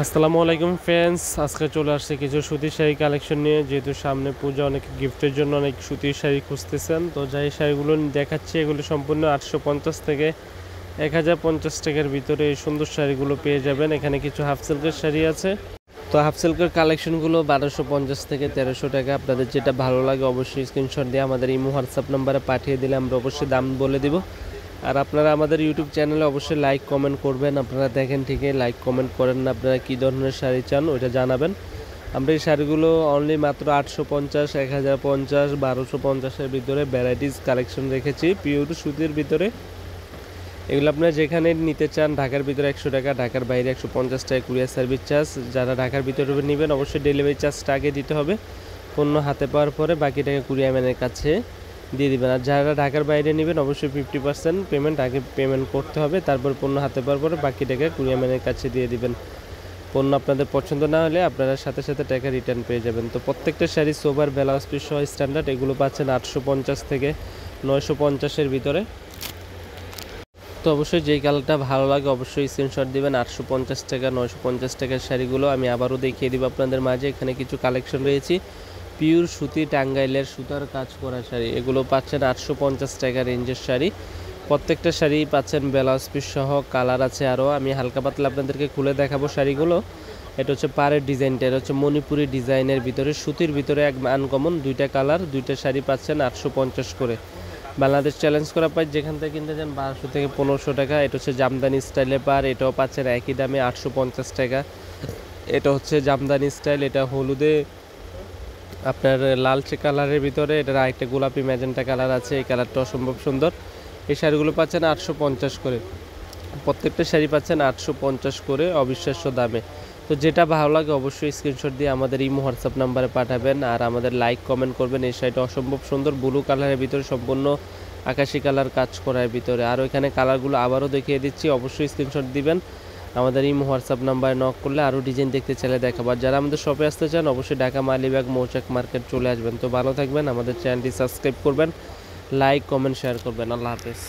আসসালামু আলাইকুম ফ্রেন্ডস, আজকে চলে আসছে কিছু সুতির শাড়ি কালেকশন নিয়ে। যেহেতু সামনে পূজা, অনেক গিফটের জন্য অনেক সুতির শাড়ি খুঁজতেছেন, তো যাই শাড়িগুলো দেখাচ্ছি এগুলো সম্পূর্ণ 850 থেকে 1050 টাকার ভিতরে এই সুন্দর শাড়িগুলো পেয়ে যাবেন। এখানে কিছু হাফ সিল্কের শাড়ি আছে, তো হাফ সিল্কের কালেকশনগুলো 1250 থেকে 1300 টাকা। আপনাদের যেটা ভালো লাগে অবশ্যই স্ক্রিনশট দিয়ে আমাদের ইমো হোয়াটসঅ্যাপ নাম্বারে পাঠিয়ে দিলে আমরা অবশ্যই দাম বলে দিব। আর আপনারা আমাদের ইউটিউব চ্যানেলে অবশ্যই লাইক কমেন্ট করবেন। আপনারা দেখেন ঠিকই লাইক কমেন্ট করেন না, আপনারা কী ধরনের শাড়ি চান ওইটা জানাবেন। আমরা এই শাড়িগুলো অনলি মাত্র 850, 1050, 1250-এর ভিতরে ভ্যারাইটিস কালেকশন রেখেছি পিওর সুতির ভিতরে। এগুলো আপনারা যেখানে নিতে চান, ঢাকার ভিতরে 100 টাকা, ঢাকার বাইরে 150 টাকা কুরিয়ার সার্ভিস চার্জ। যারা ঢাকার ভিতরে নেবেন অবশ্যই ডেলিভারি চার্জটা আগে দিতে হবে, পণ্য হাতে পাওয়ার পরে বাকি টাকা কুরিয়ার ম্যানের কাছে দিয়ে দিবেন। আর যারা ঢাকার বাইরে নেবেন অবশ্যই 50% পেমেন্ট আগে পেমেন্ট করতে হবে, তারপর পণ্য হাতে পাওয়ার পরে বাকি টাকা কুরিয়ার ম্যানের কাছে দিয়ে দিবেন। পণ্য আপনাদের পছন্দ না হলে আপনারা সাথে সাথে টাকা রিটার্ন পেয়ে যাবেন। তো প্রত্যেকটা শাড়ি সোবার ব্লাউজ পিস সহ স্ট্যান্ডার্ড, এগুলো পাচ্ছেন 850 থেকে 950-এর ভিতরে। তো অবশ্যই যেই কালারটা ভালো লাগে অবশ্যই স্ক্রিনশট দিবেন। 850 টাকা 950 টাকার শাড়িগুলো আমি আবারও দেখিয়ে দিব আপনাদের মাঝে। এখানে কিছু কালেকশন রয়েছে পিওর সুতি টাঙ্গাইলের সুতার কাজ করা শাড়ি, এগুলো পাচ্ছেন 850 টাকা রেঞ্জের শাড়ি। প্রত্যেকটা শাড়ি পাচ্ছেন ব্লাউজ পিস সহ, কালার আছে আরও। আমি হালকা পাতলা আপনাদেরকে খুলে দেখাবো শাড়িগুলো। এটা হচ্ছে পাড়ের ডিজাইনটা, এটা হচ্ছে মণিপুরি ডিজাইনের ভিতরে সুতির ভিতরে এক আনকমন দুইটা কালার, দুইটা শাড়ি পাচ্ছেন 850 করে। বাংলাদেশ চ্যালেঞ্জ করা প্রাইস, যেখান থেকে কিনতে চান 1200 থেকে 1500 টাকা। এটা হচ্ছে জামদানি স্টাইলের পার, এটাও পাচ্ছেন একই দামে 850 টাকা। এটা হচ্ছে জামদানি স্টাইল, এটা হলুদে আপনার লালচে কালারের ভিতরে, এটার আরেকটা গোলাপি ম্যাজেন্টা কালার আছে, এই কালারটা অসম্ভব সুন্দর। এই শাড়িগুলো পাচ্ছেন 850 করে, প্রত্যেকটা শাড়ি পাচ্ছেন 850 করে অবিশ্বাস্য দামে। তো যেটা ভালো লাগে অবশ্যই স্ক্রিনশট দিয়ে আমাদের ইমো হোয়াটসঅ্যাপ নাম্বারে পাঠাবেন, আর আমাদের লাইক কমেন্ট করবেন। এই শাড়িটা অসম্ভব সুন্দর, ব্লু কালারের ভিতরে সম্পূর্ণ আকাশি কালার কাজ করার ভিতরে। আর এখানে কালারগুলো আবারও দেখিয়ে দিচ্ছি, অবশ্যই স্ক্রিনশট দিবেন। আমাদের ইমো হোয়াটসঅ্যাপ নাম্বারে নক করলে আরও ডিজাইন দেখতে চাইলে দেখাবো। আর যারা আমাদের শপে আসতে চান অবশ্যই ঢাকা মালিবাগ মৌচাক মার্কেট চলে আসবেন। তো ভালো থাকবেন, আমাদের চ্যানেলটি সাবস্ক্রাইব করবেন, লাইক কমেন্ট শেয়ার করবেন। আল্লাহ হাফেজ।